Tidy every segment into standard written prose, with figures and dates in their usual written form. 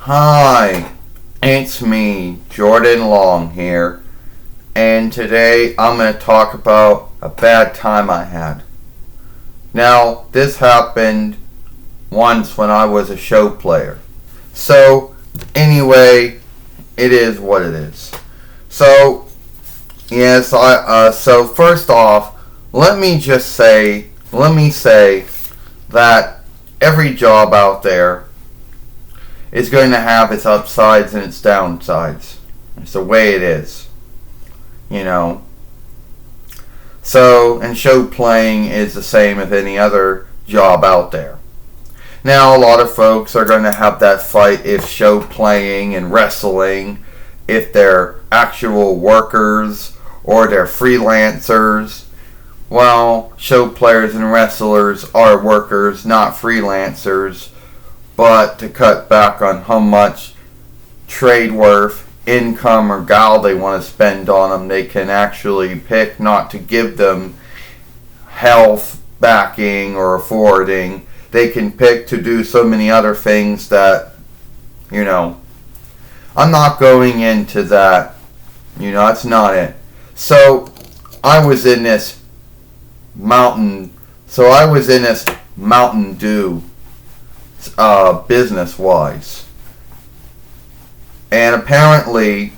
Hi, it's me, Jordan Long here, and today I'm going to talk about a bad time I had. Now, this happened once when I was a show player. So, anyway, it is what it is. So, so first off, let me say that every job out there is going to have its upsides and its downsides. It's the way it is. So, and show playing is the same as any other job out there. Now, a lot of folks are going to have that fight if show playing and wrestling, if they're actual workers or they're freelancers. Well, show players and wrestlers are workers, not freelancers. But to cut back on how much trade worth, income, or gall they want to spend on them, they can actually pick not to give them health backing or affording. They can pick to do so many other things that, I'm not going into that. That's not it. So, I was in this Mountain Dew business-wise. And apparently,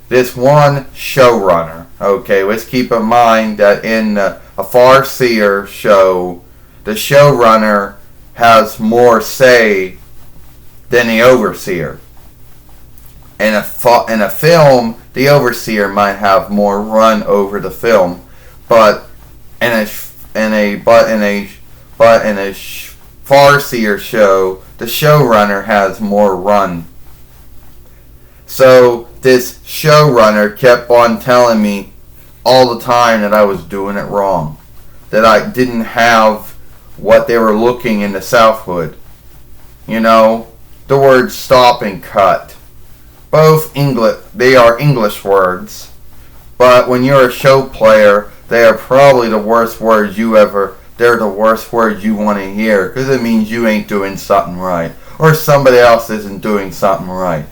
this one showrunner, okay, let's keep in mind that in a Farseer show, the showrunner has more say than the overseer. In a film, the overseer might have more run over the film, but in a Farseer show, the showrunner has more run. So this showrunner kept on telling me all the time that I was doing it wrong, that I didn't have what they were looking in the Southwood. The words stop and cut. Both they are English words, but when you're a show player, they are probably the worst words they're the worst words you want to hear, because it means you ain't doing something right, or somebody else isn't doing something right.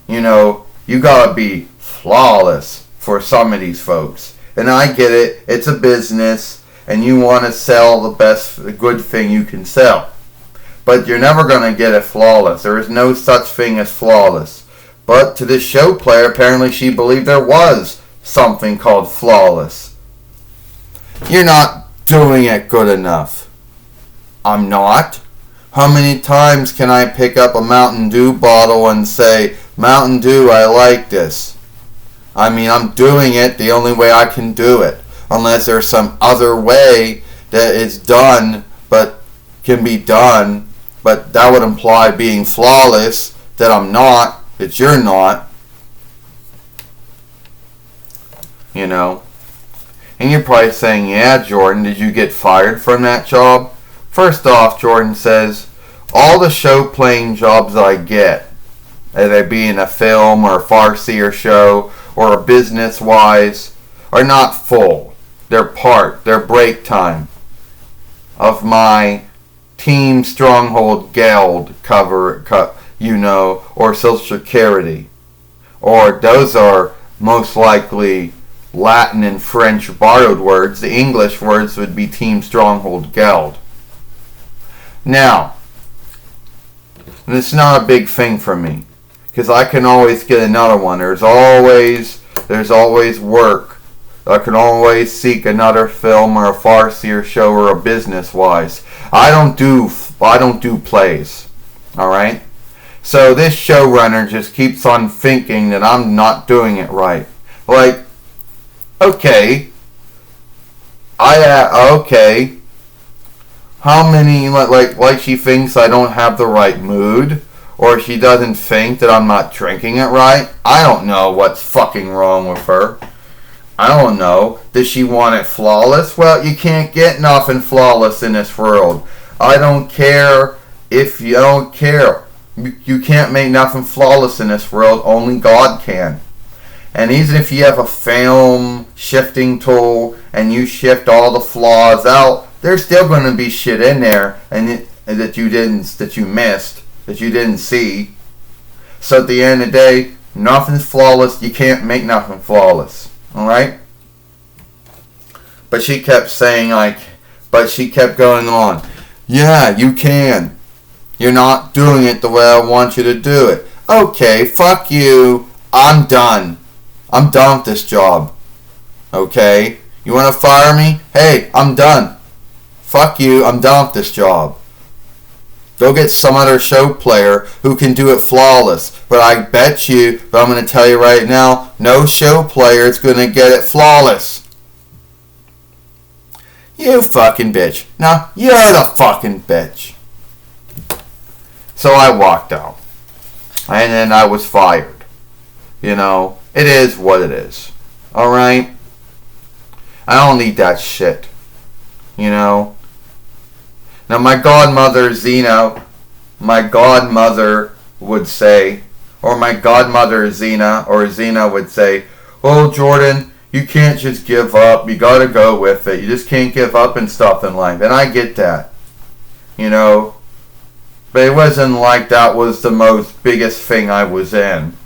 You gotta be flawless for some of these folks. And I get it, it's a business, and you want to sell the good thing you can sell. But you're never gonna get it flawless. There is no such thing as flawless. But to this show player, apparently she believed there was something called flawless. You're not doing it good enough. I'm not. How many times can I pick up a Mountain Dew bottle and say, Mountain Dew, I like this? I'm doing it the only way I can do it. Unless there's some other way that it's done, but can be done. But that would imply being flawless, that I'm not, that you're not. And you're probably saying, yeah, Jordan, did you get fired from that job? First off, Jordan says, all the show playing jobs I get, whether they be in a film or a Farseer show or a business-wise, are not full. They're break time of my Team Stronghold Guild or Social Security. Or those are most likely Latin and French borrowed words. The English words would be Team Stronghold Guild. Now, it's not a big thing for me, because I can always get another one. There's always work. I can always seek another film or a Farseer show or a business-wise. I don't do plays. All right. So this showrunner just keeps on thinking that I'm not doing it right. Like, okay. Okay. How many, like she thinks I don't have the right mood, or she doesn't think that I'm not drinking it right? I don't know what's fucking wrong with her. I don't know. Does she want it flawless? Well, you can't get nothing flawless in this world. I don't care if you don't care. You can't make nothing flawless in this world. Only God can. And even if you have a film shifting tool and you shift all the flaws out, there's still going to be shit in there and that you missed, that you didn't see. So at the end of the day, nothing's flawless. You can't make nothing flawless. Alright? But she kept saying, but she kept going on. Yeah, you can. You're not doing it the way I want you to do it. Okay, fuck you. I'm done. I'm done with this job. Okay? You want to fire me? Hey, I'm done. Fuck you. I'm done with this job. Go get some other show player who can do it flawless. But I bet you, but I'm going to tell you right now, no show player is going to get it flawless. You fucking bitch. Now, you're the fucking bitch. So I walked out. And then I was fired. You know, it is what it is. Alright? I don't need that shit. You know? Now my godmother Zena, my godmother would say, or my godmother Zena, or Zena would say, oh Jordan, you can't just give up, you gotta go with it, you just can't give up and stuff in life, and I get that, you know, but it wasn't like that was the most biggest thing I was in.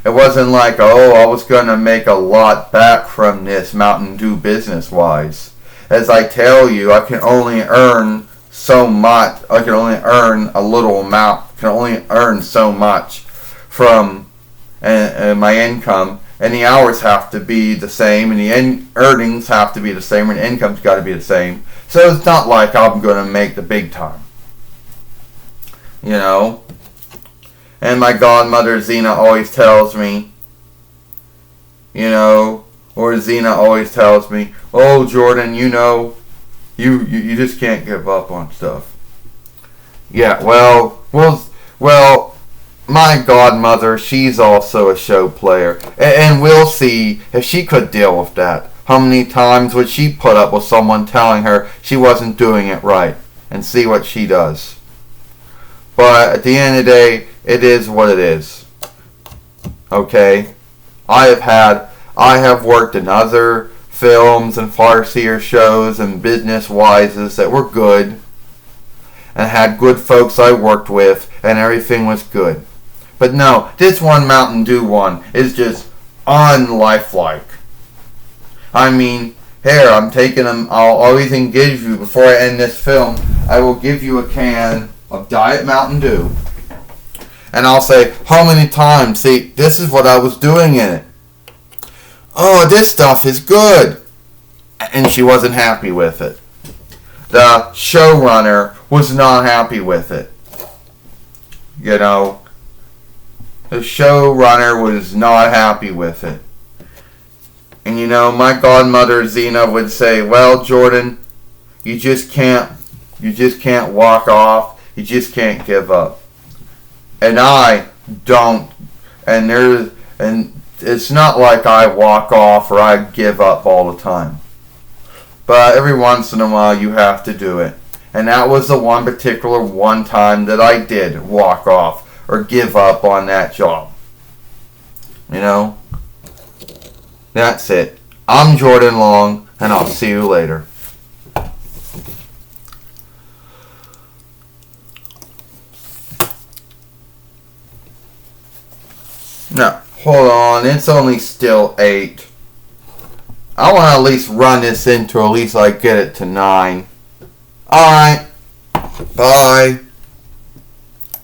It wasn't like, oh, I was gonna make a lot back from this Mountain Dew business-wise. As I tell you, I can only earn so much. I can only earn a little amount. I can only earn so much from my income, and the hours have to be the same, and the earnings have to be the same, and the income's got to be the same. So it's not like I'm going to make the big time, you know. And my godmother Zena always tells me, you know, or Zena always tells me, oh Jordan, you know, you just can't give up on stuff. Yeah, well, my godmother, she's also a show player. And we'll see if she could deal with that. How many times would she put up with someone telling her she wasn't doing it right? And see what she does. But at the end of the day, it is what it is. Okay? I have worked in other films and farcier shows and business wises that were good and had good folks I worked with and everything was good. But no, this one Mountain Dew one is just unlifelike. I mean, here, I'm taking them, I'll always give you, before I end this film, I will give you a can of Diet Mountain Dew. And I'll say, how many times, see, this is what I was doing in it. Oh, this stuff is good. And she wasn't happy with it. The showrunner was not happy with it. You know, the showrunner was not happy with it. And you know, my godmother Zena would say, well, Jordan, you just can't walk off. You just can't give up. And I don't, and it's not like I walk off or I give up all the time. But every once in a while you have to do it. And that was the one particular one time that I did walk off or give up on that job. You know? That's it. I'm Jordan Long, and I'll see you later. No, hold on. It's only still 8. I want to at least run this into at least I get it to 9. Alright. Bye.